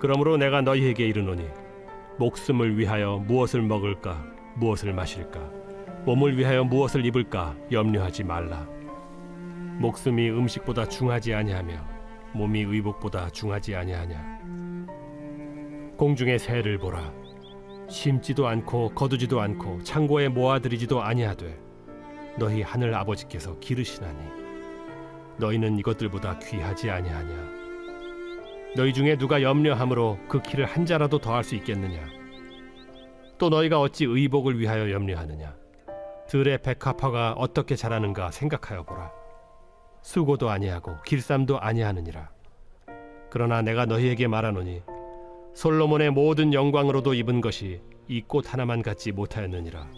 그러므로 내가 너희에게 이르노니 목숨을 위하여 무엇을 먹을까 무엇을 마실까 몸을 위하여 무엇을 입을까 염려하지 말라. 목숨이 음식보다 중하지 아니하며 몸이 의복보다 중하지 아니하냐. 공중의 새를 보라. 심지도 않고 거두지도 않고 창고에 모아들이지도 아니하되 너희 하늘 아버지께서 기르시나니 너희는 이것들보다 귀하지 아니하냐. 너희 중에 누가 염려함으로 그 키를 한 자라도 더할 수 있겠느냐. 또 너희가 어찌 의복을 위하여 염려하느냐. 들의 백합화가 어떻게 자라는가 생각하여 보라. 수고도 아니하고 길쌈도 아니하느니라. 그러나 내가 너희에게 말하노니 솔로몬의 모든 영광으로도 입은 것이 이 꽃 하나만 갖지 못하였느니라.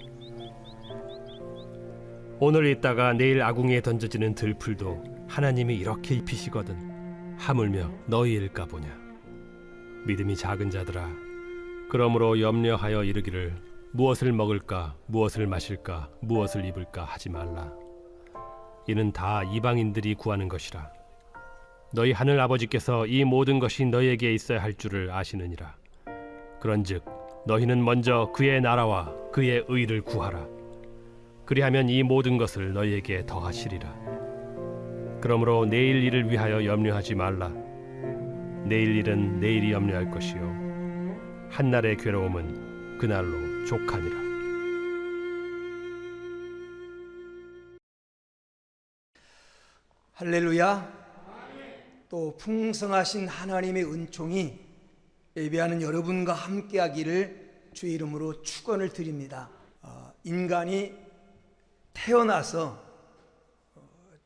오늘 있다가 내일 아궁이에 던져지는 들풀도 하나님이 이렇게 입히시거든 하물며 너희일까 보냐. 믿음이 작은 자들아, 그러므로 염려하여 이르기를 무엇을 먹을까 무엇을 마실까 무엇을 입을까 하지 말라. 이는 다 이방인들이 구하는 것이라. 너희 하늘 아버지께서 이 모든 것이 너희에게 있어야 할 줄을 아시느니라. 그런즉 너희는 먼저 그의 나라와 그의 의를 구하라. 그리하면 이 모든 것을 너희에게 더하시리라. 그러므로 내일 일을 위하여 염려하지 말라. 내일 일은 내일이 염려할 것이요 한날의 괴로움은 그날로 족하니라. 할렐루야. 또 풍성하신 하나님의 은총이 예배하는 여러분과 함께하기를 주의 이름으로 축원을 드립니다. 인간이 태어나서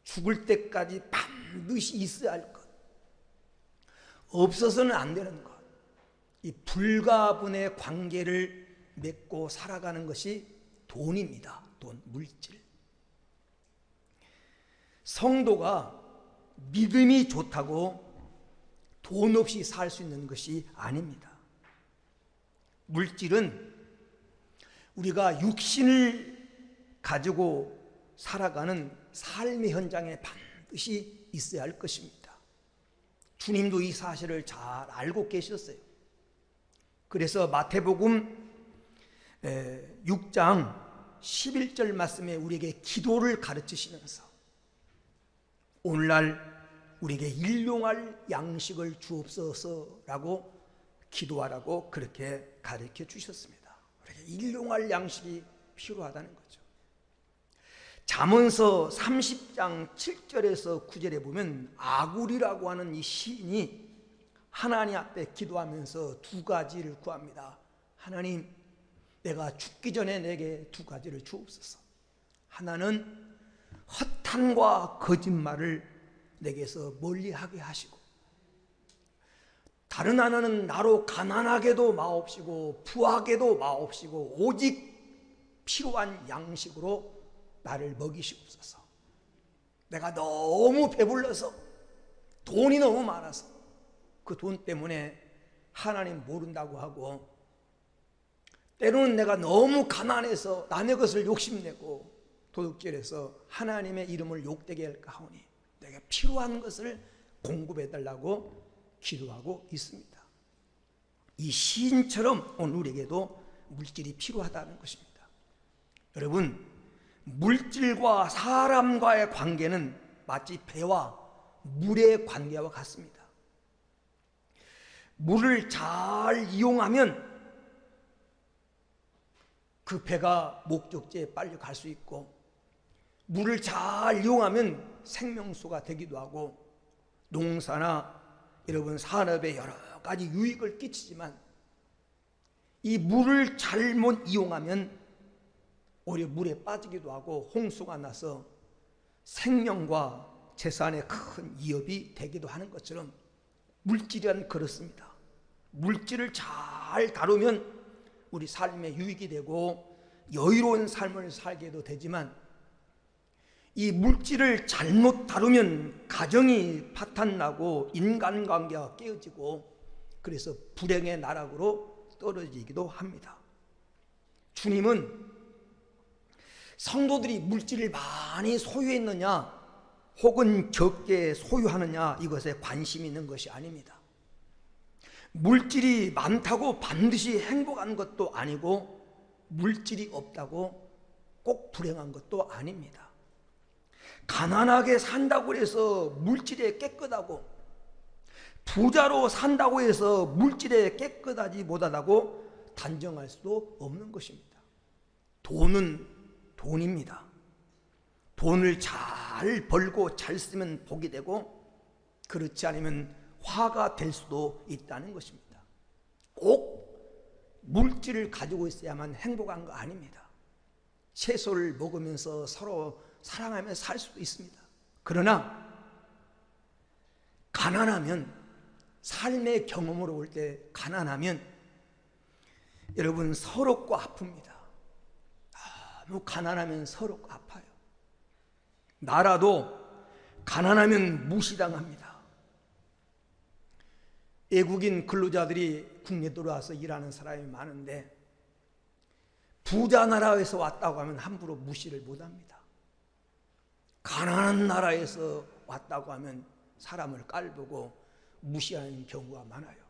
죽을 때까지 반드시 있어야 할 것, 없어서는 안 되는 것, 이 불가분의 관계를 맺고 살아가는 것이 돈입니다. 돈, 물질. 성도가 믿음이 좋다고 돈 없이 살 수 있는 것이 아닙니다. 물질은 우리가 육신을 가지고 살아가는 삶의 현장에 반드시 있어야 할 것입니다. 주님도 이 사실을 잘 알고 계셨어요. 그래서 마태복음 6장 11절 말씀에 우리에게 기도를 가르치시면서 오늘날 우리에게 일용할 양식을 주옵소서라고 기도하라고 그렇게 가르쳐 주셨습니다. 우리에게 일용할 양식이 필요하다는 거죠. 잠언서 30장 7절에서 9절에 보면 아굴이라고 하는 이 시인이 하나님 앞에 기도하면서 두 가지를 구합니다. 하나님, 내가 죽기 전에 내게 두 가지를 주옵소서. 하나는 허탄과 거짓말을 내게서 멀리하게 하시고, 다른 하나는 나로 가난하게도 마옵시고 부하게도 마옵시고 오직 필요한 양식으로 나를 먹이시옵소서. 내가 너무 배불러서 돈이 너무 많아서 그 돈 때문에 하나님 모른다고 하고, 때로는 내가 너무 가난해서 남의 것을 욕심내고 도둑질해서 하나님의 이름을 욕되게 할까 하오니 내가 필요한 것을 공급해달라고 기도하고 있습니다. 이 시인처럼 오늘 우리에게도 물질이 필요하다는 것입니다. 여러분, 물질과 사람과의 관계는 마치 배와 물의 관계와 같습니다. 물을 잘 이용하면 그 배가 목적지에 빨리 갈 수 있고, 물을 잘 이용하면 생명수가 되기도 하고, 농사나 여러분 산업에 여러 가지 유익을 끼치지만 이 물을 잘못 이용하면 오히려 물에 빠지기도 하고 홍수가 나서 생명과 재산에 큰 위협이 되기도 하는 것처럼 물질은 그렇습니다. 물질을 잘 다루면 우리 삶에 유익이 되고 여유로운 삶을 살게도 되지만, 이 물질을 잘못 다루면 가정이 파탄나고 인간관계가 깨어지고 그래서 불행의 나락으로 떨어지기도 합니다. 주님은 성도들이 물질을 많이 소유했느냐 혹은 적게 소유하느냐 이것에 관심이 있는 것이 아닙니다. 물질이 많다고 반드시 행복한 것도 아니고 물질이 없다고 꼭 불행한 것도 아닙니다. 가난하게 산다고 해서 물질에 깨끗하고 부자로 산다고 해서 물질에 깨끗하지 못하다고 단정할 수도 없는 것입니다. 돈은 돈입니다. 돈을 잘 벌고 잘 쓰면 복이 되고 그렇지 않으면 화가 될 수도 있다는 것입니다. 꼭 물질을 가지고 있어야만 행복한 거 아닙니다. 채소를 먹으면서 서로 사랑하며 살 수도 있습니다. 그러나 가난하면, 삶의 경험으로 올 때 가난하면 여러분 서럽고 아픕니다. 너무 가난하면 서럽고 아파요. 나라도 가난하면 무시당합니다. 외국인 근로자들이 국내에 들어와서 일하는 사람이 많은데 부자 나라에서 왔다고 하면 함부로 무시를 못합니다. 가난한 나라에서 왔다고 하면 사람을 깔보고 무시하는 경우가 많아요.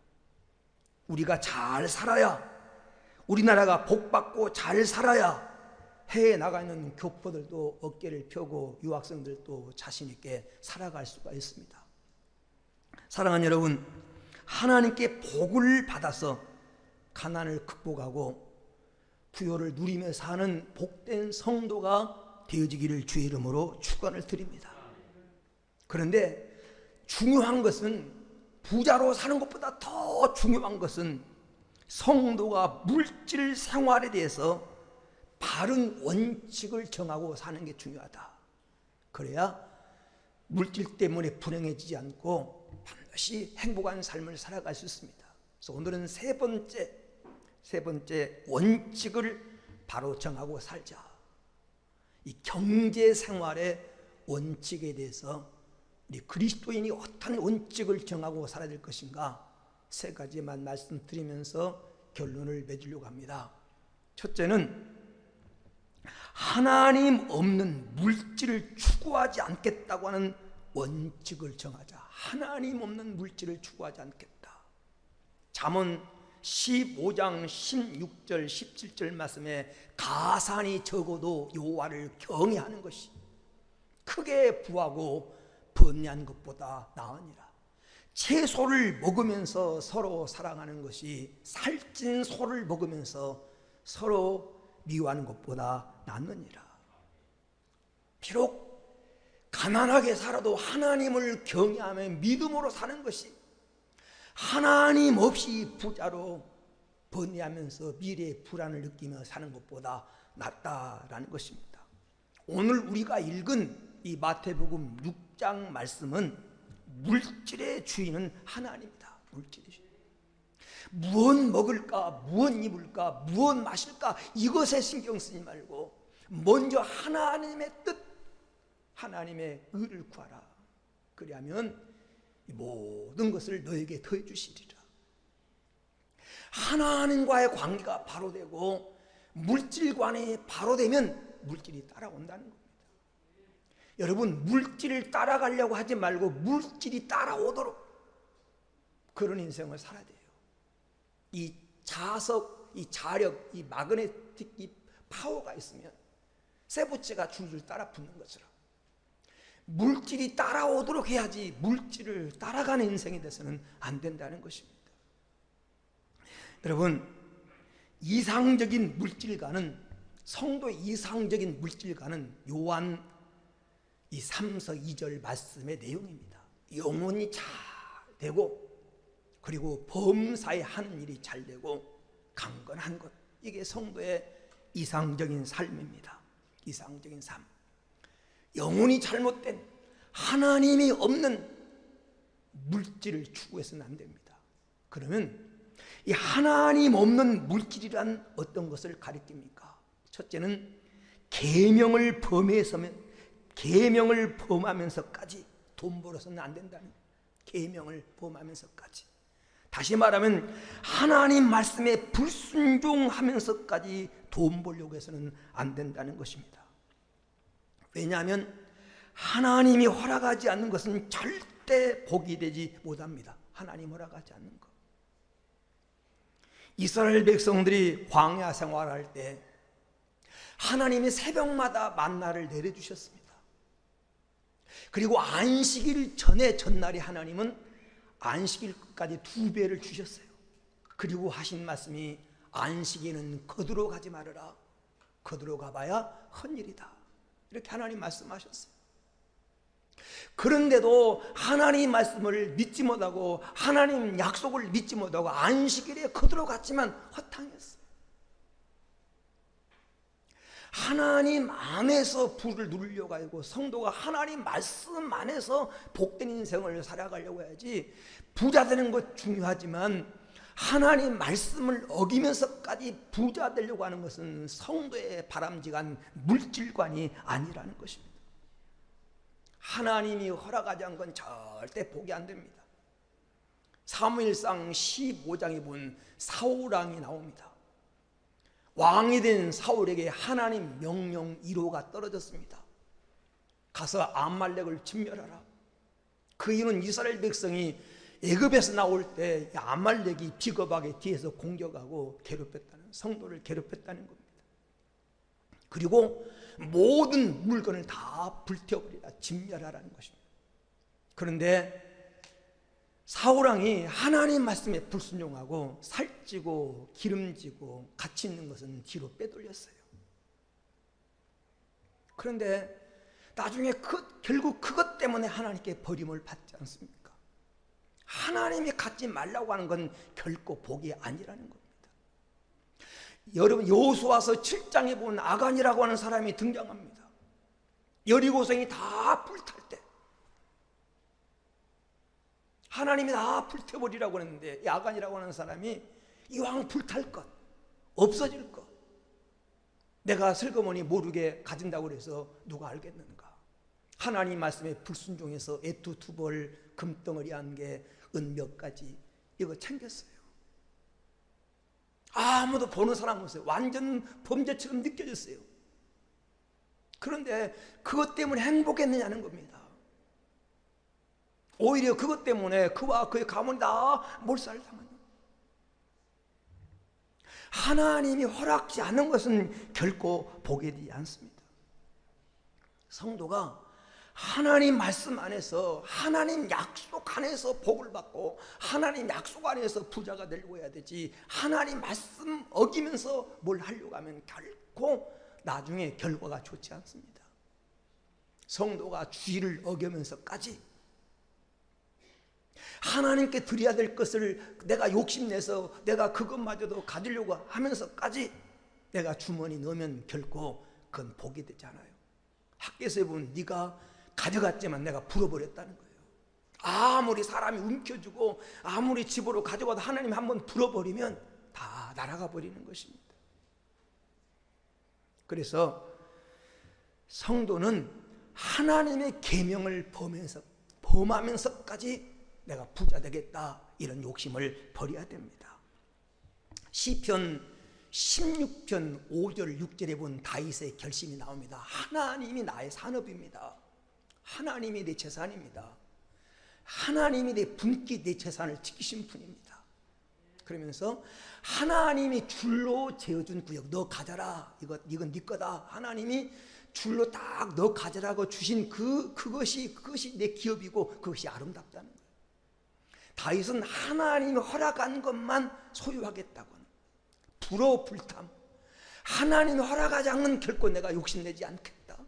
우리가 잘 살아야, 우리나라가 복받고 잘 살아야 해외에 나가 있는 교포들도 어깨를 펴고 유학생들도 자신 있게 살아갈 수가 있습니다. 사랑하는 여러분, 하나님께 복을 받아서 가난을 극복하고 부요를 누리며 사는 복된 성도가 되어지기를 주의 이름으로 축원을 드립니다. 그런데 중요한 것은, 부자로 사는 것보다 더 중요한 것은 성도가 물질 생활에 대해서 바른 원칙을 정하고 사는 게 중요하다. 그래야 물질 때문에 불행해지지 않고 반드시 행복한 삶을 살아갈 수 있습니다. 그래서 오늘은 세 번째 원칙을 바로 정하고 살자. 이 경제 생활의 원칙에 대해서 우리 그리스도인이 어떤 원칙을 정하고 살아야 될 것인가, 세 가지만 말씀드리면서 결론을 맺으려고 합니다. 첫째는 하나님 없는 물질을 추구하지 않겠다고 하는 원칙을 정하자. 하나님 없는 물질을 추구하지 않겠다. 잠언 15장 16절 17절 말씀에 가산이 적어도 여호와를 경외하는 것이 크게 부하고 번뇌한 것보다 나으니라. 채소를 먹으면서 서로 사랑하는 것이 살찐 소를 먹으면서 서로 미워하는 것보다 낫느니라. 비록 가난하게 살아도 하나님을 경외하며 믿음으로 사는 것이 하나님 없이 부자로 번뇌하면서 미래의 불안을 느끼며 사는 것보다 낫다라는 것입니다. 오늘 우리가 읽은 이 마태복음 6장 말씀은 물질의 주인은 하나님이다. 물질의 주인. 무엇 먹을까, 무엇 입을까, 무엇 마실까, 이것에 신경 쓰지 말고 먼저 하나님의 뜻, 하나님의 의를 구하라. 그리하면 모든 것을 너에게 더해 주시리라. 하나님과의 관계가 바로 되고 물질관이 바로 되면 물질이 따라온다는 겁니다. 여러분, 물질을 따라가려고 하지 말고 물질이 따라오도록 그런 인생을 살아야 돼요. 이 자석, 이 자력, 이 마그네틱 이 파워가 있으면 쇠붙이가 줄줄 따라 붙는 것처럼 물질이 따라오도록 해야지 물질을 따라가는 인생이 돼서는 안 된다는 것입니다. 여러분, 이상적인 물질가는, 성도의 이상적인 물질가는 요한 이 3서 2절 말씀의 내용입니다. 영혼이 잘 되고, 그리고 범사에 하는 일이 잘 되고 강건한 것, 이게 성도의 이상적인 삶입니다. 이상적인 삶. 영혼이 잘못된, 하나님이 없는 물질을 추구해서는 안 됩니다. 그러면 이 하나님 없는 물질이란 어떤 것을 가리킵니까? 첫째는 계명을 범하면서까지 돈 벌어서는 안 된다는, 계명을 범하면서까지, 다시 말하면 하나님 말씀에 불순종하면서까지 돈 벌려고 해서는 안 된다는 것입니다. 왜냐하면 하나님이 허락하지 않는 것은 절대 복이 되지 못합니다. 하나님 허락하지 않는 것. 이스라엘 백성들이 광야 생활할 때 하나님이 새벽마다 만나를 내려주셨습니다. 그리고 안식일 전에 전날에 하나님은 안식일까지 2배를 주셨어요. 그리고 하신 말씀이 안식일은 거두러 가지 말아라. 거두러 가봐야 헛일이다. 이렇게 하나님 말씀하셨어요. 그런데도 하나님 말씀을 믿지 못하고 하나님 약속을 믿지 못하고 안식일에 거두러 갔지만 허탕했어요. 하나님 안에서 불을 누리려고 하고 성도가 하나님 말씀 안에서 복된 인생을 살아가려고 해야지. 부자 되는 것 중요하지만 하나님 말씀을 어기면서까지 부자 되려고 하는 것은 성도의 바람직한 물질관이 아니라는 것입니다. 하나님이 허락하지 않은 건 절대 복이 안 됩니다. 사무엘상 15장에 본 사울왕이 나옵니다. 왕이 된 사울에게 하나님 명령 1호가 떨어졌습니다. 가서 아말렉을 진멸하라. 그 이유는 이스라엘 백성이 애굽에서 나올 때 아말렉이 비겁하게 뒤에서 공격하고 괴롭혔다는, 성도를 괴롭혔다는 겁니다. 그리고 모든 물건을 다 불태워버리라, 진멸하라는 것입니다. 그런데 사울왕이 하나님 말씀에 불순종하고 살찌고 기름지고 가치 있는 것은 뒤로 빼돌렸어요. 그런데 나중에 결국 그것 때문에 하나님께 버림을 받지 않습니까? 하나님이 갖지 말라고 하는 건 결코 복이 아니라는 겁니다. 여러분, 여호수아서 7장에 보면 아간이라고 하는 사람이 등장합니다. 여리고성이 다 불탈 때 하나님이 다 불태버리라고 했는데 이 아간이라고 하는 사람이 이왕 불탈 것, 없어질 것, 내가 슬그머니 모르게 가진다고 해서 누가 알겠는가? 하나님 말씀에 불순종해서 애투 두벌 금덩어리 한 개, 은 몇 가지 이거 챙겼어요. 아무도 보는 사람 없어요. 완전 범죄처럼 느껴졌어요. 그런데 그것 때문에 행복했느냐는 겁니다. 오히려 그것 때문에 그와 그의 가문이 다 몰살당한 겁니다. 하나님이 허락지 않은 것은 결코 복이 되지 않습니다. 성도가 하나님 말씀 안에서, 하나님 약속 안에서 복을 받고 하나님 약속 안에서 부자가 되려고 해야 되지, 하나님 말씀 어기면서 뭘 하려고 하면 결코 나중에 결과가 좋지 않습니다. 성도가 주의를 어기면서까지 하나님께 드려야 될 것을 내가 욕심내서 내가 그것마저도 가지려고 하면서까지 내가 주머니 넣으면 결코 그건 복이 되지 않아요. 학교에서 보면 네가 가져갔지만 내가 불어버렸다는 거예요. 아무리 사람이 움켜주고 아무리 집으로 가져가도 하나님 한번 불어버리면 다 날아가 버리는 것입니다. 그래서 성도는 하나님의 계명을 범하면서까지 내가 부자 되겠다, 이런 욕심을 버려야 됩니다. 시편 16편 5절 6절에 본 다윗의 결심이 나옵니다. 하나님이 나의 산업입니다. 하나님이 내 재산입니다. 하나님이 내 분기, 내 재산을 지키신 분입니다. 그러면서 하나님이 줄로 재어준 구역, 너 가져라, 이건 네 거다. 하나님이 줄로 딱 너 가져라고 주신 그것이 내 기업이고 그것이 아름답다는 거예요. 다윗은 하나님이 허락한 것만 소유하겠다고는, 불어 불탐, 하나님이 허락하지 않은 결코 내가 욕심내지 않겠다,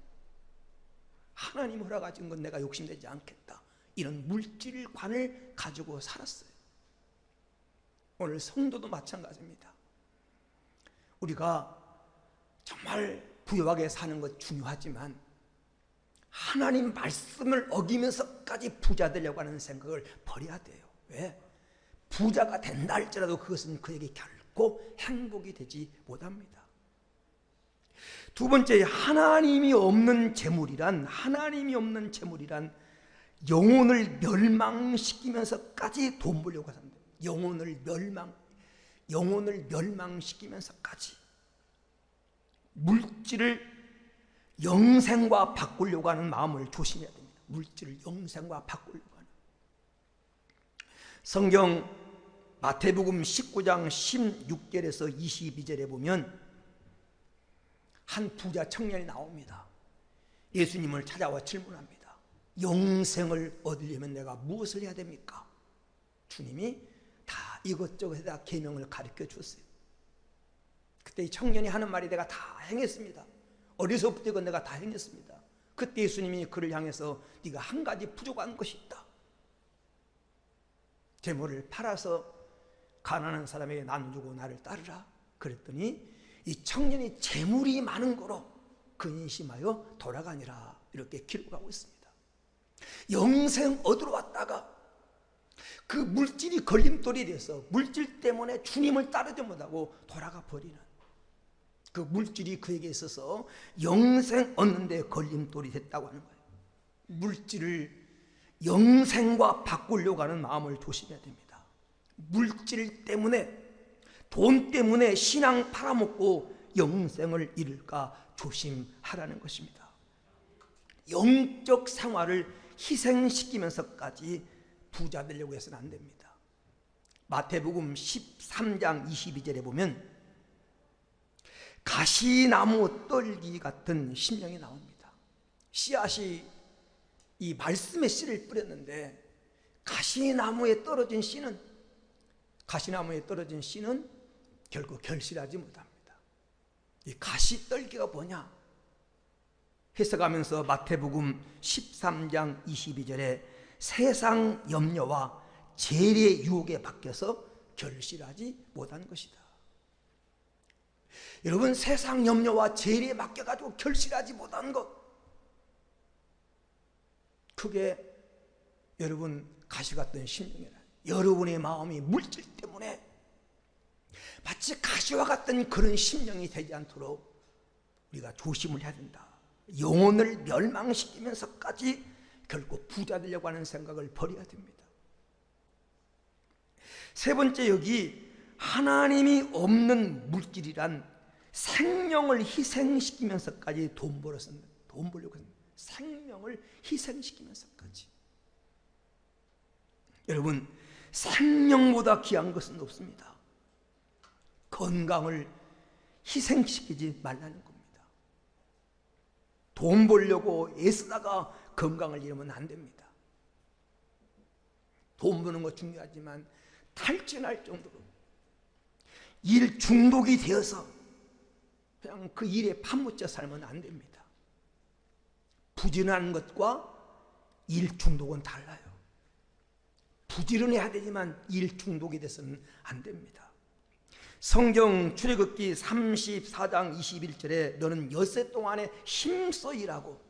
하나님 허락하지 않은 건 내가 욕심내지 않겠다, 이런 물질관을 가지고 살았어요. 오늘 성도도 마찬가지입니다. 우리가 정말 부유하게 사는 것 중요하지만 하나님 말씀을 어기면서까지 부자 되려고 하는 생각을 버려야 돼요. 왜? 부자가 된다 할지라도 그것은 그에게 결코 행복이 되지 못합니다. 두 번째, 하나님이 없는 재물이란 영혼을 멸망시키면서까지 돈 벌려고 한다. 영혼을 멸망시키면서까지 물질을 영생과 바꾸려고 하는 마음을 조심해야 됩니다. 물질을 영생과 바꾸려고 하는. 성경 마태복음 19장 16절에서 22절에 보면 한 부자 청년이 나옵니다. 예수님을 찾아와 질문합니다. 영생을 얻으려면 내가 무엇을 해야 됩니까? 주님이 다 이것저것 다 계명을 가르쳐 줬어요. 그때 이 청년이 하는 말이 내가 다 행했습니다. 어려서부터 이건 내가 다 행했습니다. 그때 예수님이 그를 향해서 네가 한 가지 부족한 것이 있다. 재물을 팔아서 가난한 사람에게 나눠주고 나를 따르라. 그랬더니 이 청년이 재물이 많은 거로 근심하여 돌아가니라. 이렇게 기록하고 있습니다. 영생 얻으러 왔다가 그 물질이 걸림돌이 돼서 물질 때문에 주님을 따르지 못하고 돌아가 버리는, 그 물질이 그에게 있어서 영생 얻는 데 걸림돌이 됐다고 하는 거예요. 물질을 영생과 바꾸려고 하는 마음을 조심해야 됩니다. 물질 때문에, 돈 때문에 신앙 팔아먹고 영생을 잃을까 조심하라는 것입니다. 영적 생활을 희생시키면서까지 부자 되려고 해서는 안 됩니다. 마태복음 13장 22절에 보면 가시나무 떨기 같은 심령이 나옵니다. 씨앗이 이 말씀의 씨를 뿌렸는데 가시나무에 떨어진 씨는 결국 결실하지 못합니다. 이 가시 떨기가 뭐냐? 해석하면서 마태복음 13장 22절에 세상 염려와 재리의 유혹에 바뀌어서 결실하지 못한 것이다. 여러분, 세상 염려와 재리에 맡겨가지고 결실하지 못한 것, 그게 여러분 가시 같은 심령이라. 여러분의 마음이 물질 때문에 마치 가시와 같은 그런 심령이 되지 않도록 우리가 조심을 해야 된다. 영혼을 멸망시키면서까지 결국 부자 되려고 하는 생각을 버려야 됩니다. 세 번째, 여기 하나님이 없는 물질이란 생명을 희생시키면서까지 돈 벌려고 하는, 생명을 희생시키면서까지. 여러분, 생명보다 귀한 것은 없습니다. 건강을 희생시키지 말라는 겁니다. 돈 벌려고 애쓰다가 건강을 잃으면 안 됩니다. 돈 버는 거 중요하지만 탈진할 정도로 일 중독이 되어서 그냥 그 일에 파묻혀 살면 안 됩니다. 부지런한 것과 일 중독은 달라요. 부지런해야 되지만 일 중독이 돼서는 안 됩니다. 성경 출애굽기 34장 21절에 너는 엿새 동안에 힘써 일하고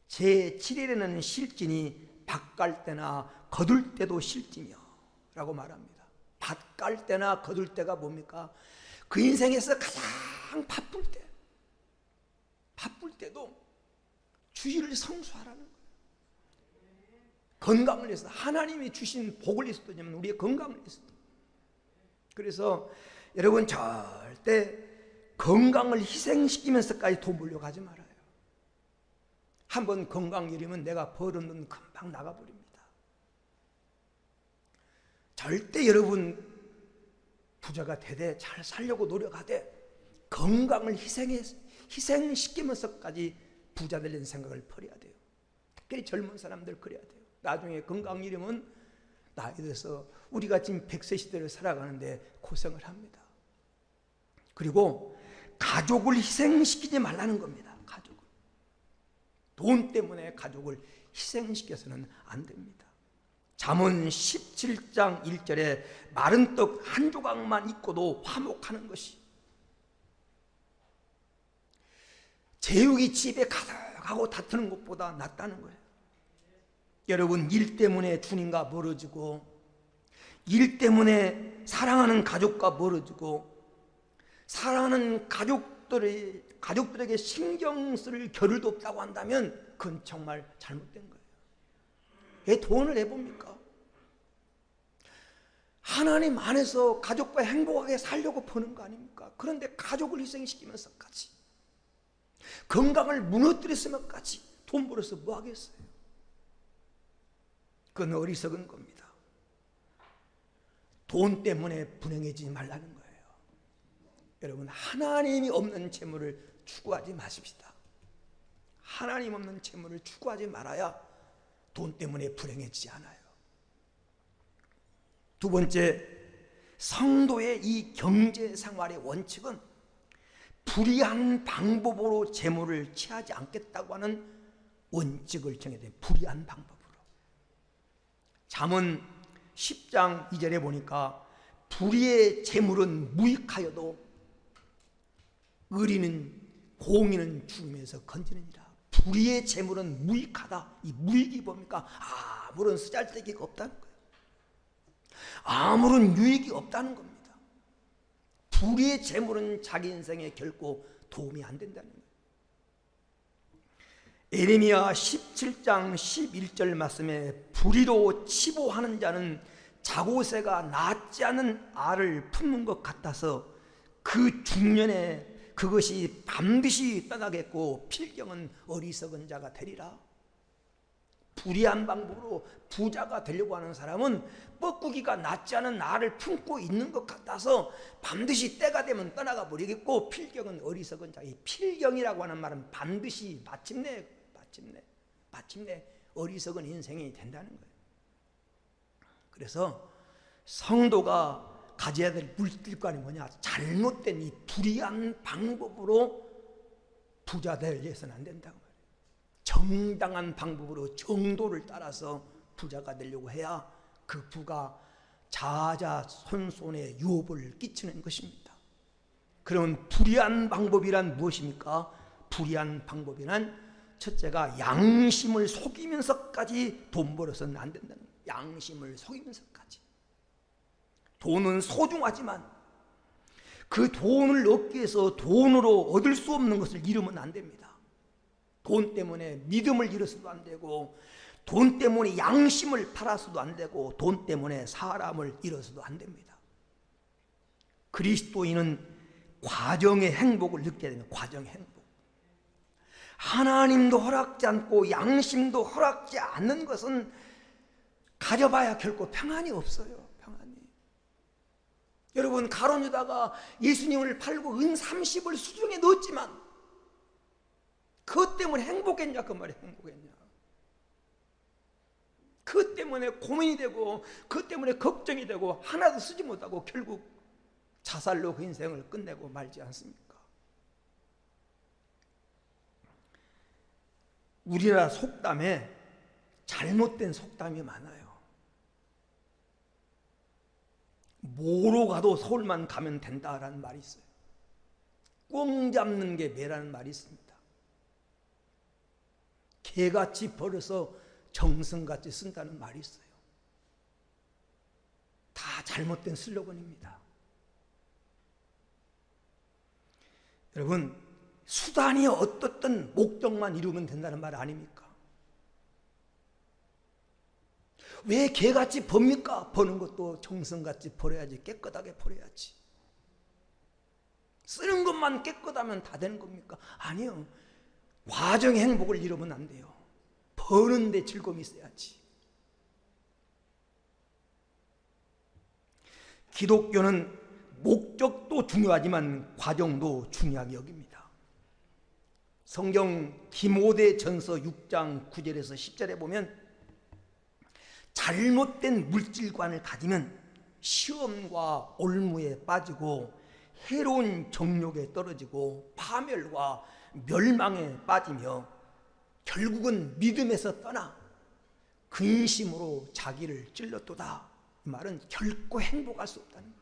제7일에는 실진이 밭 갈 때나 거둘 때도 실진이여 라고 말합니다. 밭 갈 때나 거둘 때가 뭡니까? 그 인생에서 가장 바쁠 때도 주일을 성수하라는 거예요. 건강을 위해서, 하나님이 주신 복을 위해서도, 우리의 건강을 위해서도. 그래서 여러분, 절대 건강을 희생시키면서까지 돈 벌려고 하지 말아요. 한번 건강 잃으면 내가 벌은 돈 금방 나가버립니다. 절대 여러분 부자가 되되 잘 살려고 노력하되 건강을 희생시키면서까지 부자 되려는 생각을 버려야 돼요. 특별히 젊은 사람들 그래야 돼요. 나중에 건강 잃으면 나이 들어서 우리가 지금 100세 시대를 살아가는데 고생을 합니다. 그리고 가족을 희생시키지 말라는 겁니다. 가족을. 돈 때문에 가족을 희생시켜서는 안 됩니다. 잠언 17장 1절에 마른 떡 한 조각만 있고도 화목하는 것이, 제육이 집에 가득하고 다투는 것보다 낫다는 거예요. 여러분, 일 때문에 주님과 멀어지고, 일 때문에 사랑하는 가족과 멀어지고, 사랑하는 가족들에게 신경 쓸 겨를도 없다고 한다면 그건 정말 잘못된 거예요. 왜 돈을 내봅니까? 하나님 안에서 가족과 행복하게 살려고 버는 거 아닙니까? 그런데 가족을 희생시키면서까지, 건강을 무너뜨렸으면까지 돈 벌어서 뭐 하겠어요? 그건 어리석은 겁니다. 돈 때문에 불행해지지 말라는 거예요. 여러분, 하나님이 없는 재물을 추구하지 마십시다. 하나님 없는 재물을 추구하지 말아야 돈 때문에 불행해지지 않아요. 두 번째, 성도의 이 경제 생활의 원칙은 불의한 방법으로 재물을 취하지 않겠다고 하는 원칙을 정해야 돼요. 불의한 방법으로. 잠언 10장 2절에 보니까 불의의 재물은 무익하여도 의리는 공의는 죽음에서 건지느니라. 불의의 재물은 무익하다. 이 무익이 뭡니까? 아무런 쓰잘데기가 없다는 거예요. 아무런 유익이 없다는 겁니다. 불의의 재물은 자기 인생에 결코 도움이 안 된다는 거예요. 에레미야 17장 11절 말씀에 불의로 치보하는 자는 자고새가 낳지 않은 알을 품는 것 같아서 그 중년에 그것이 반드시 떠나겠고 필경은 어리석은 자가 되리라. 불의한 방법으로 부자가 되려고 하는 사람은 뻐꾸기가 낳지 않은 알을 품고 있는 것 같아서 반드시 때가 되면 떠나가 버리겠고 필경은 어리석은 자. 이 필경이라고 하는 말은 반드시 마침내 어리석은 인생이 된다는 거예요. 그래서 성도가 가져야 될 물질관이 뭐냐? 잘못된 이 불의한 방법으로 부자 되려서는 안 된다고 말이에요. 정당한 방법으로 정도를 따라서 부자가 되려고 해야 그 부가 자자손손에 유업을 끼치는 것입니다. 그러면 불의한 방법이란 무엇입니까? 불의한 방법이란 첫째가 양심을 속이면서까지 돈 벌어서는 안 된다는 거예요. 양심을 속이면서까지. 돈은 소중하지만 그 돈을 얻기 위해서 돈으로 얻을 수 없는 것을 잃으면 안 됩니다. 돈 때문에 믿음을 잃어서도 안 되고 돈 때문에 양심을 팔아서도 안 되고 돈 때문에 사람을 잃어서도 안 됩니다. 그리스도인은 과정의 행복을 느껴야 됩니다. 과정의 행복. 하나님도 허락지 않고 양심도 허락지 않는 것은 가져봐야 결코 평안이 없어요. 평안이. 여러분, 가룟 유다가 예수님을 팔고 은 30을 수중에 넣었지만 그것 때문에 행복했냐? 그 말이 행복했냐? 그것 때문에 고민이 되고 그것 때문에 걱정이 되고 하나도 쓰지 못하고 결국 자살로 그 인생을 끝내고 말지 않습니까? 우리나라 속담에 잘못된 속담이 많아요. 뭐로 가도 서울만 가면 된다라는 말이 있어요. 꽁 잡는 게 매라는 말이 있습니다. 개같이 벌어서 정성같이 쓴다는 말이 있어요. 다 잘못된 슬로건입니다. 여러분, 수단이 어떻든 목적만 이루면 된다는 말 아닙니까? 왜 개같이 법니까? 버는 것도 정성같이 벌어야지. 깨끗하게 벌어야지. 쓰는 것만 깨끗하면 다 되는 겁니까? 아니요. 과정의 행복을 잃으면 안 돼요. 버는데 즐거움이 있어야지. 기독교는 목적도 중요하지만 과정도 중요하게 여깁니다. 성경 디모데전서 6장 9절에서 10절에 보면 잘못된 물질관을 가지면 시험과 올무에 빠지고 해로운 정욕에 떨어지고 파멸과 멸망에 빠지며 결국은 믿음에서 떠나 근심으로 자기를 찔렀도다. 이 말은 결코 행복할 수 없다는 거예요.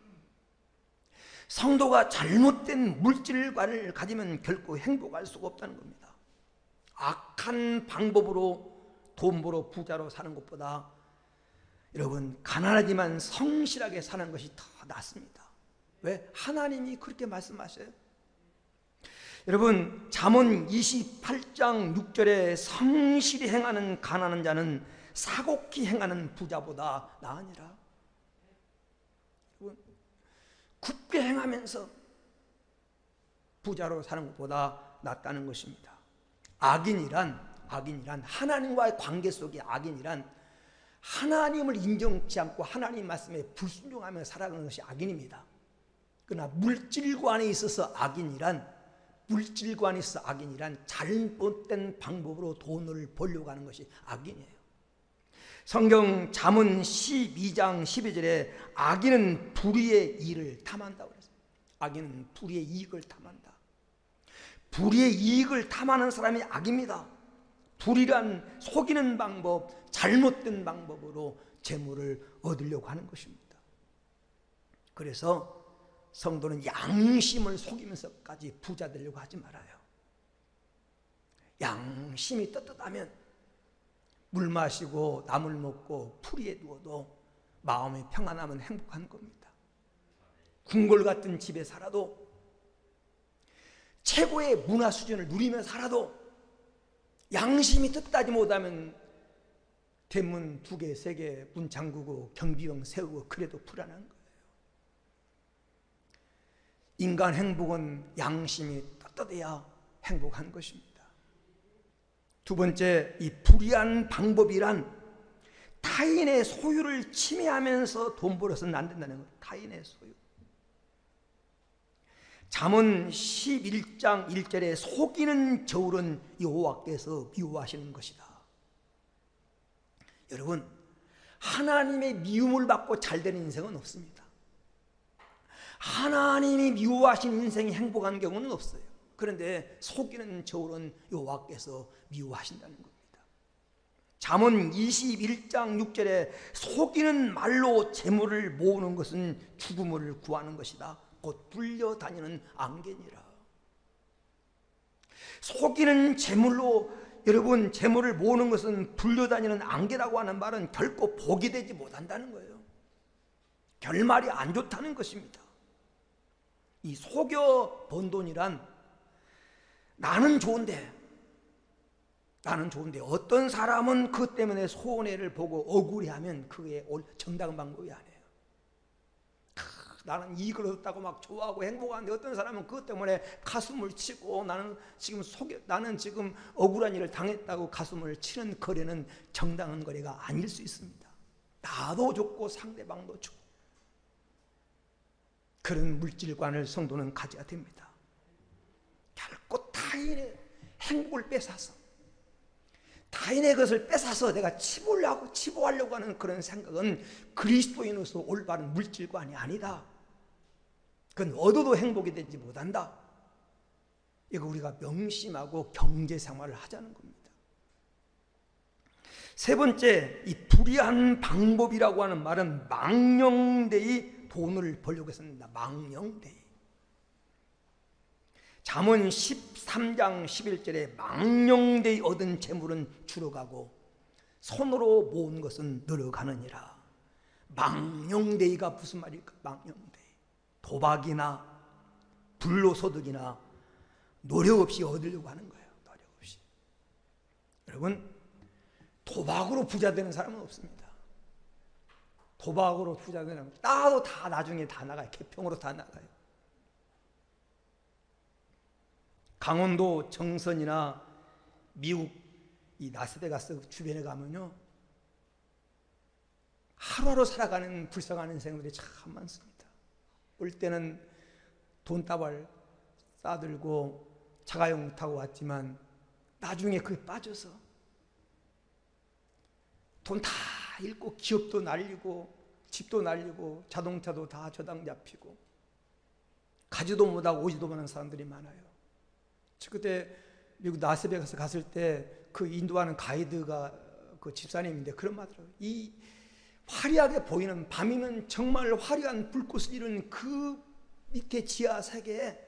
성도가 잘못된 물질관을 가지면 결코 행복할 수가 없다는 겁니다. 악한 방법으로 돈 벌어 부자로 사는 것보다 여러분 가난하지만 성실하게 사는 것이 더 낫습니다. 왜? 하나님이 그렇게 말씀하셔요. 여러분, 잠언 28장 6절에 성실히 행하는 가난한 자는 사곡히 행하는 부자보다 나으니라. 굳게 행하면서 부자로 사는 것보다 낫다는 것입니다. 악인이란 하나님과의 관계 속의 악인이란 하나님을 인정치 않고 하나님 말씀에 불순종하며 살아가는 것이 악인입니다. 그러나 물질관에 있어서 악인이란 잘못된 방법으로 돈을 벌려고 하는 것이 악인이에요. 성경 잠언 12장 12절에 악인은 불의의 일을 탐한다고 그랬어요. 악인은 불의의 이익을 탐한다. 불의의 이익을 탐하는 사람이 악입니다. 불의란 속이는 방법, 잘못된 방법으로 재물을 얻으려고 하는 것입니다. 그래서 성도는 양심을 속이면서까지 부자 되려고 하지 말아요. 양심이 떳떳하면 물 마시고 나물 먹고 풀이에 누워도 마음이 평안하면 행복한 겁니다. 궁궐 같은 집에 살아도, 최고의 문화 수준을 누리며 살아도 양심이 떳떳하지 못하면 대문 2개, 3개 문 잠그고 경비병 세우고 그래도 불안한 거예요. 인간 행복은 양심이 떳떳해야 행복한 것입니다. 두 번째, 이 불의한 방법이란 타인의 소유를 침해하면서 돈 벌어서는 안 된다는 거예요. 타인의 소유. 잠언 11장 1절에 속이는 저울은 여호와께서 미워하시는 것이다. 여러분, 하나님의 미움을 받고 잘 되는 인생은 없습니다. 하나님이 미워하신 인생이 행복한 경우는 없어요. 그런데 속이는 저울은 여호와께서 미워하신다는 겁니다. 잠언 21장 6절에 속이는 말로 재물을 모으는 것은 죽음을 구하는 것이다. 곧 불려다니는 안개니라. 속이는 재물로 여러분 재물을 모으는 것은 불려다니는 안개라고 하는 말은 결코 복이 되지 못한다는 거예요. 결말이 안 좋다는 것입니다. 이 속여 번 돈이란 나는 좋은데 어떤 사람은 그것 때문에 손해를 보고 억울해하면 그게 정당한 방법이 아니에요. 나는 이익을 얻었다고 막 좋아하고 행복한데 어떤 사람은 그것 때문에 가슴을 치고 나는 지금 억울한 일을 당했다고 가슴을 치는 거래는 정당한 거래가 아닐 수 있습니다. 나도 좋고 상대방도 좋고 그런 물질관을 성도는 가져야 됩니다. 결코 타인의 행복을 뺏어서 타인의 것을 뺏어서 내가 치부하려고 하는 그런 생각은 그리스도인으로서 올바른 물질관이 아니다. 그건 얻어도 행복이 되지 못한다. 이거 우리가 명심하고 경제생활을 하자는 겁니다. 세 번째, 이 불의한 방법이라고 하는 말은 망령되이 돈을 벌려고 했습니다. 망령되이. 잠언 13장 11절에 망령되이 얻은 재물은 줄어가고 손으로 모은 것은 늘어가느니라. 망령되이가 무슨 말일까? 망령되이. 도박이나 불로소득이나 노력 없이 얻으려고 하는 거예요. 노력 없이. 여러분, 도박으로 부자 되는 사람은 없습니다. 도박으로 부자 되는 사람은 따도 다 나중에 다 나가요. 개평으로 다 나가요. 강원도 정선이나 미국 이 라스베가스 주변에 가면요, 하루하루 살아가는 불쌍한 인생들이 참 많습니다. 올 때는 돈다발 싸들고 자가용 타고 왔지만 나중에 그게 빠져서 돈 다 잃고 기업도 날리고 집도 날리고 자동차도 다 저당 잡히고 가지도 못하고 오지도 못하는 사람들이 많아요. 그때 미국 라스베가스 갔을 때 그 인도하는 가이드가 그 집사님인데 그런 말이더라고요. 이 화려하게 보이는 밤이면 정말 화려한 불꽃을 이루는 그 밑에 지하 세계에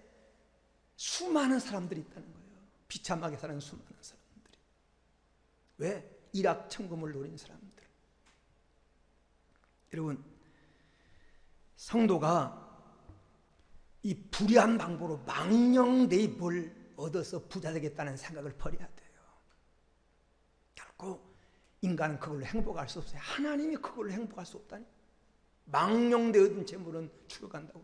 수많은 사람들이 있다는 거예요. 비참하게 사는 수많은 사람들이. 왜? 일확천금을 노린 사람들. 여러분, 성도가 이 불의한 방법으로 망령되이 뭘 얻어서 부자 되겠다는 생각을 버려야 돼요. 결코 인간은 그걸로 행복할 수 없어요. 하나님이 그걸로 행복할 수 없다니. 망령되이 얻은 재물은 죽어간다고.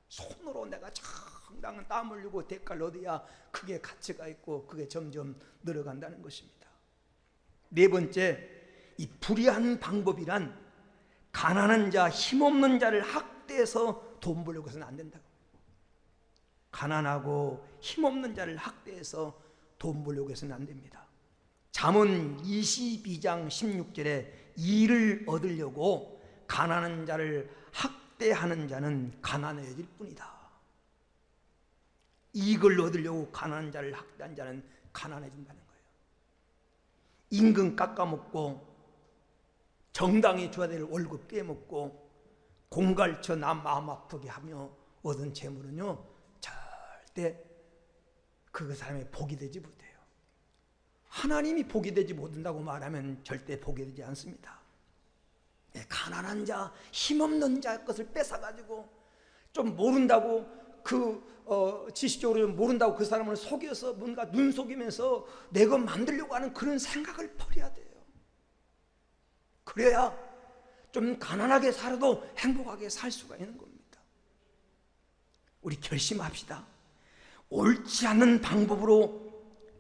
손으로 내가 정당한 땀 흘리고 대가를 얻어야 그게 가치가 있고 그게 점점 늘어간다는 것입니다. 네 번째, 이 불의한 방법이란 가난한 자, 힘없는 자를 학대해서 돈 벌려고 해서는 안 된다고. 가난하고 힘없는 자를 학대해서 돈 벌려고 해서는 안 됩니다. 잠언 22장 16절에 이를 얻으려고 가난한 자를 학대하는 자는 가난해질 뿐이다. 이익을 얻으려고 가난한 자를 학대한 자는 가난해진다는 거예요. 임금 깎아먹고 정당히 줘야 될 월급 떼먹고 공갈쳐 남 마음 아프게 하며 얻은 재물은요 절대 그 사람의 복이 되지 못해요. 하나님이 복이 되지 못한다고 말하면 절대 복이 되지 않습니다. 가난한 자, 힘없는 자 것을 뺏어가지고 좀 모른다고 지식적으로 모른다고 그 사람을 속여서 뭔가 눈속이면서 내 것 만들려고 하는 그런 생각을 버려야 돼요. 그래야 좀 가난하게 살아도 행복하게 살 수가 있는 겁니다. 우리 결심합시다. 옳지 않은 방법으로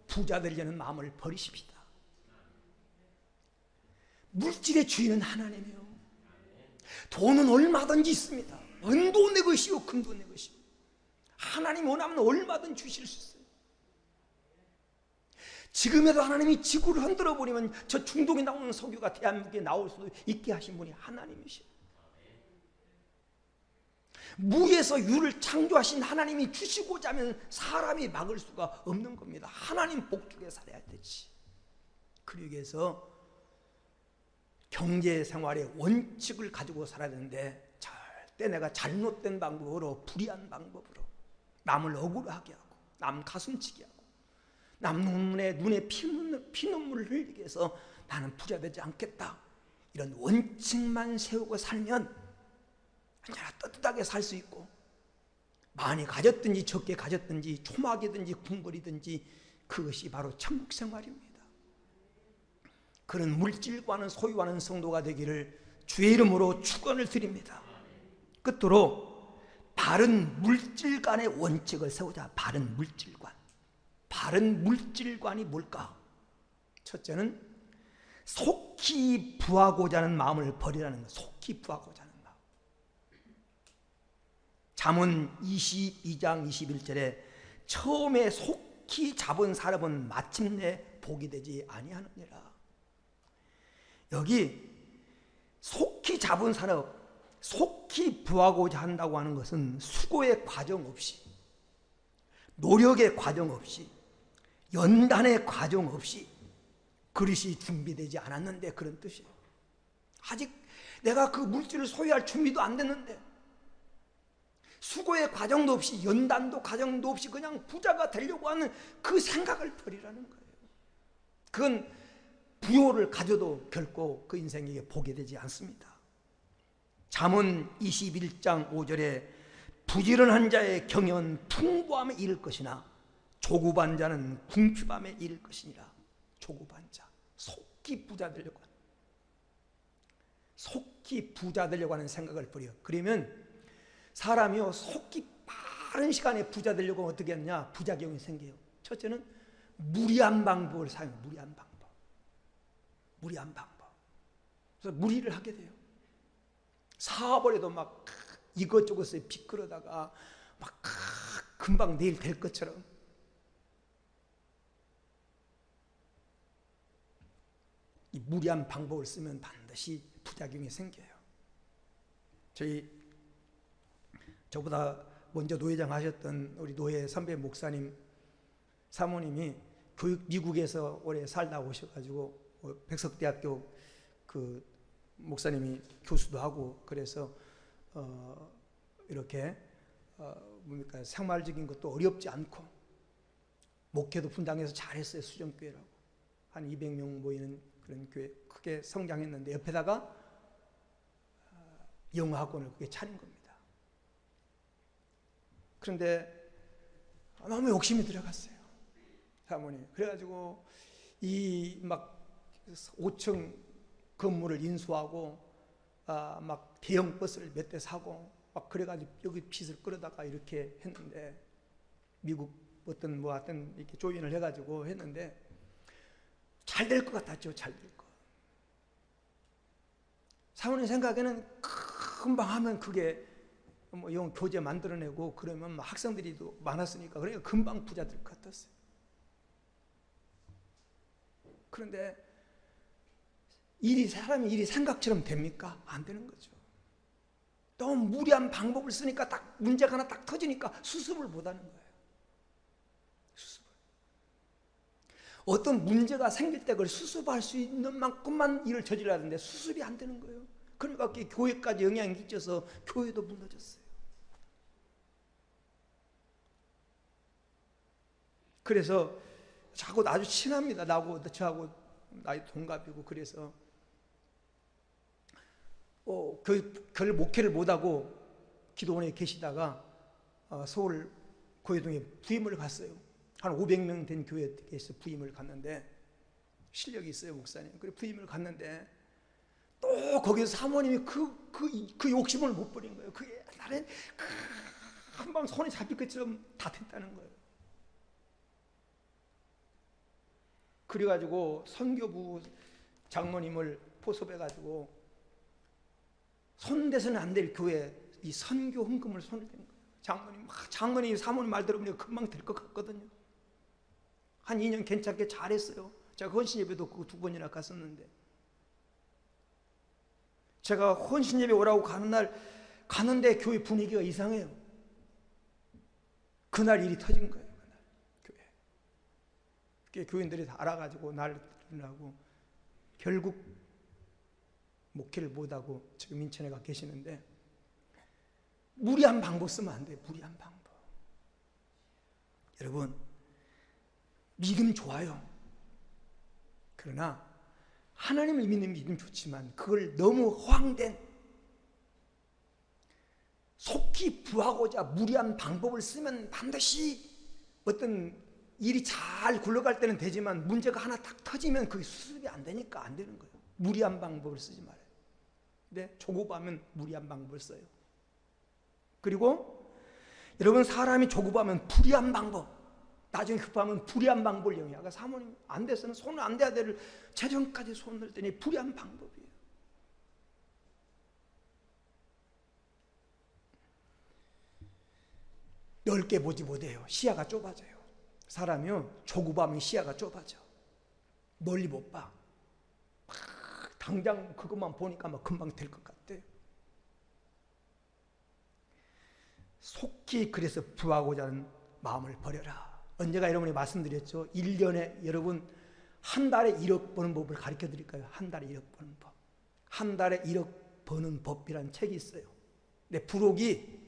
부자 되려는 마음을 버리십시다. 물질의 주인은 하나님이에요. 돈은 얼마든지 있습니다. 은도 내 것이요 금도 내 것이요. 하나님 원하면 얼마든 주실 수 있어요. 지금에도 하나님이 지구를 흔들어 버리면 저 중동에 나오는 석유가 대한민국에 나올 수도 있게 하신 분이 하나님이시오. 무에서 유를 창조하신 하나님이 주시고자 하면 사람이 막을 수가 없는 겁니다. 하나님 복주게 살아야 되지. 그러기 위해서 경제생활의 원칙을 가지고 살아야 되는데 절대 내가 잘못된 방법으로 불의한 방법으로 남을 억울하게 하고 남 가슴치게 하고 남 눈에 피눈물을 흘리게 해서 나는 부자 되지 않겠다 이런 원칙만 세우고 살면 언제나 떳떳하게 살 수 있고 많이 가졌든지 적게 가졌든지 초막이든지 궁궐이든지 그것이 바로 천국 생활입니다. 그런 물질과는 소유하는 성도가 되기를 주의 이름으로 축원을 드립니다. 끝으로 바른 물질 간의 원칙을 세우자. 바른 물질관. 바른 물질관이 뭘까? 첫째는 속히 부하고자 하는 마음을 버리라는 것. 속히 부하고자 하는 마음. 잠언 22장 21절에 처음에 속히 잡은 사람은 마침내 복이 되지 아니하느니라. 여기 속히 잡은 사람, 속히 부하고자 한다고 하는 것은 수고의 과정 없이, 노력의 과정 없이, 연단의 과정 없이 그릇이 준비되지 않았는데 그런 뜻이에요. 아직 내가 그 물질을 소유할 준비도 안 됐는데 수고의 과정도 없이 연단도 과정도 없이 그냥 부자가 되려고 하는 그 생각을 버리라는 거예요. 그건 부요를 가져도 결코 그 인생에게 복이 되지 않습니다. 잠언 21장 5절에 부지런한 자의 경영은 풍부함에 이를 것이나 조급한 자는 궁핍함에 이를 것이니라. 조급한 자, 속히 부자 되려고 하는, 속히 부자 되려고 하는 생각을 버려. 그러면 사람이요 속히 빠른 시간에 부자 되려고 하면 어떻게 하느냐? 부작용이 생겨요. 첫째는 무리한 방법을 사용해요. 무리한 방법. 무리한 방법. 그래서 무리를 하게 돼요. 사업을 해도 막 이것저것에 비끌어다가 막 금방 내일 될 것처럼 이 무리한 방법을 쓰면 반드시 부작용이 생겨요. 저보다 먼저 노회장 하셨던 우리 노회 선배 목사님 사모님이 미국에서 오래 살다 오셔가지고 백석대학교 그 목사님이 교수도 하고 그래서 이렇게 뭡니까 생활적인 것도 어렵지 않고 목회도 분당에서 잘했어요. 수정교회라고 한 200명 모이는 그런 교회 크게 성장했는데 옆에다가 영어학원을 그게 차린 겁니다. 그런데 너무 욕심이 들어갔어요. 사모님. 그래가지고 이 막 5층 건물을 인수하고 막 대형 버스를 몇 대 사고 막 그래가지고 여기 빚을 끌어다가 이렇게 했는데 미국 어떤 이렇게 조인을 해가지고 했는데 잘 될 것 같았죠. 잘 될 것. 사모님 생각에는 금방 하면 그게 뭐 영 교재 만들어내고 그러면 막 학생들이 또 많았으니까 그러니까 금방 부자 될 것 같았어요. 그런데 사람이 일이 생각처럼 됩니까? 안 되는 거죠. 너무 무리한 방법을 쓰니까 딱 문제가 하나 딱 터지니까 수습을 못 하는 거예요. 수습을. 어떤 문제가 생길 때 그걸 수습할 수 있는 만큼만 일을 저질러야 되는데 수습이 안 되는 거예요. 그러니까 교회까지 영향이 끼쳐서 교회도 무너졌어요. 그래서 자꾸 아주 친합니다. 저하고 나이 동갑이고 그래서 교회 목회를 못하고 기도원에 계시다가 서울 고해동에 부임을 갔어요. 한 500명 된 교회에서 부임을 갔는데 실력이 있어요, 목사님. 그래 부임을 갔는데 또 거기서 사모님이 그 욕심을 못 버린 거예요. 그게 나는 한방 손에 잡힐 것처럼 다 됐다는 거예요. 그래가지고 선교부 장로님을 포섭해가지고 손대서는 안 될 교회 이 선교 헌금을 손을 댄 거예요. 장로님 사모님 말 들으면 금방 될 것 같거든요. 한 2년 괜찮게 잘했어요. 제가 헌신예배도 그거 2번이나 갔었는데 제가 헌신예배 오라고 가는데 교회 분위기가 이상해요. 그날 일이 터진 거예요. 교인들이 다 알아가지고 난리나고 결국 목회를 못하고 지금 인천에 가 계시는데 무리한 방법 쓰면 안 돼요. 무리한 방법. 여러분 믿음 좋아요. 그러나 하나님을 믿는 믿음 좋지만 그걸 너무 허황된 속히 부하고자 무리한 방법을 쓰면 반드시 어떤 일이 잘 굴러갈 때는 되지만 문제가 하나 딱 터지면 그게 수습이 안 되니까 안 되는 거예요. 무리한 방법을 쓰지 말아요. 근데 조급하면 무리한 방법을 써요. 그리고 여러분 사람이 조급하면 불의한 방법, 나중에 급하면 불의한 방법을 이용해요. 아까 사모님 안 돼서는 손을 안 대야 될 재정까지 손을 대니 불의한 방법이에요. 넓게 보지 못해요. 시야가 좁아져요. 사람이요 조급하면 시야가 좁아져. 멀리 못 봐. 당장 그것만 보니까 막 금방 될 것 같아. 속히 그래서 부하고자 하는 마음을 버려라. 언제가 여러분이 말씀드렸죠. 1년에 여러분 한 달에 1억 버는 법을 가르쳐 드릴까요? 한 달에 1억 버는 법. 한 달에 1억 버는 법이라는 책이 있어요. 근데 부록이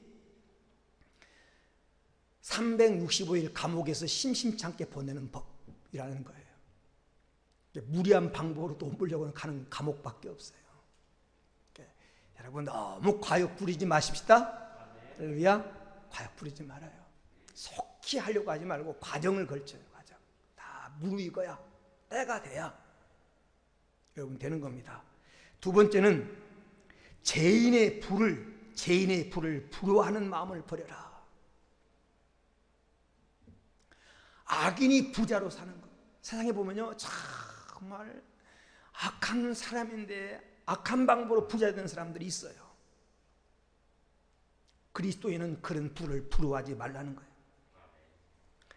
365일 감옥에서 심심찮게 보내는 법이라는 거예요. 무리한 방법으로 돈 벌려고 가는 감옥밖에 없어요. 여러분 너무 과욕 부리지 마십시다. 할렐루야. 과욕 부리지 말아요. 속히 하려고 하지 말고 과정을 걸쳐요. 과정. 다 무르익어야 때가 돼야 여러분 되는 겁니다. 두 번째는 죄인의 불을 부러워하는 마음을 버려라. 악인이 부자로 사는 것. 세상에 보면요 정말 악한 사람인데 악한 방법으로 부자 되는 사람들이 있어요. 그리스도인은 그런 부를 부러워하지 말라는 거예요.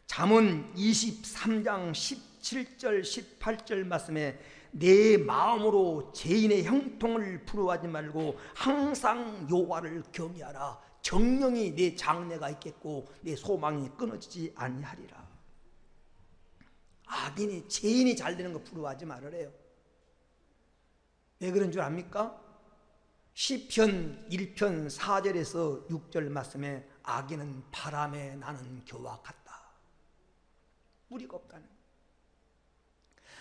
잠언 23장 17절 18절 말씀에 내 마음으로 죄인의 형통을 부러워하지 말고 항상 여호와를 경외하라. 정령이 내 장래가 있겠고 내 소망이 끊어지지 아니하리라. 악인이 죄인이 잘 되는 거 부러워하지 말으래요. 왜 그런 줄 압니까? 시편 1편 4절에서 6절 말씀에 악인은 바람에 나는 겨와 같다. 뿌리가 없다는.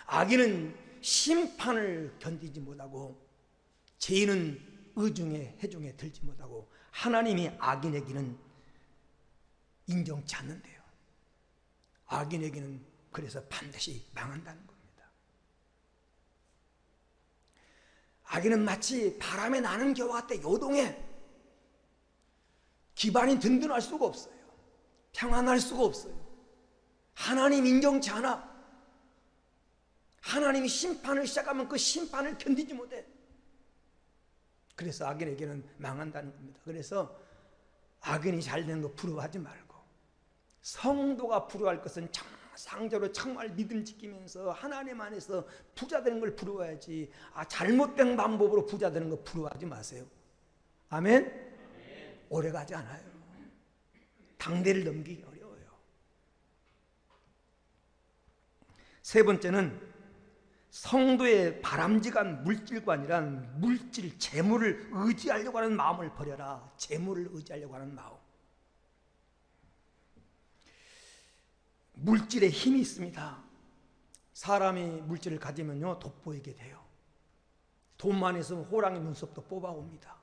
악인은 심판을 견디지 못하고 죄인은 의중에 해중에 들지 못하고 하나님이 악인에게는 인정치 않는데요. 악인에게는 그래서 반드시 망한다는 겁니다. 악인은 마치 바람에 나는 겨와 같아. 요동해. 기반이 든든할 수가 없어요. 평안할 수가 없어요. 하나님 인정치 않아. 하나님이 심판을 시작하면 그 심판을 견디지 못해. 그래서 악인에게는 망한다는 겁니다. 그래서 악인이 잘 되는 거 부러워하지 말고, 성도가 부러워할 것은 상자로 정말 믿음 지키면서 하나님 안에서 부자 되는 걸 부러워야지, 잘못된 방법으로 부자 되는 거 부러워하지 마세요. 아멘? 오래 가지 않아요. 당대를 넘기기 어려워요. 세 번째는 성도의 바람직한 물질관이란 물질, 재물을 의지하려고 하는 마음을 버려라. 재물을 의지하려고 하는 마음. 물질에 힘이 있습니다. 사람이 물질을 가지면요, 돋보이게 돼요. 돈만 있으면 호랑이 눈썹도 뽑아옵니다.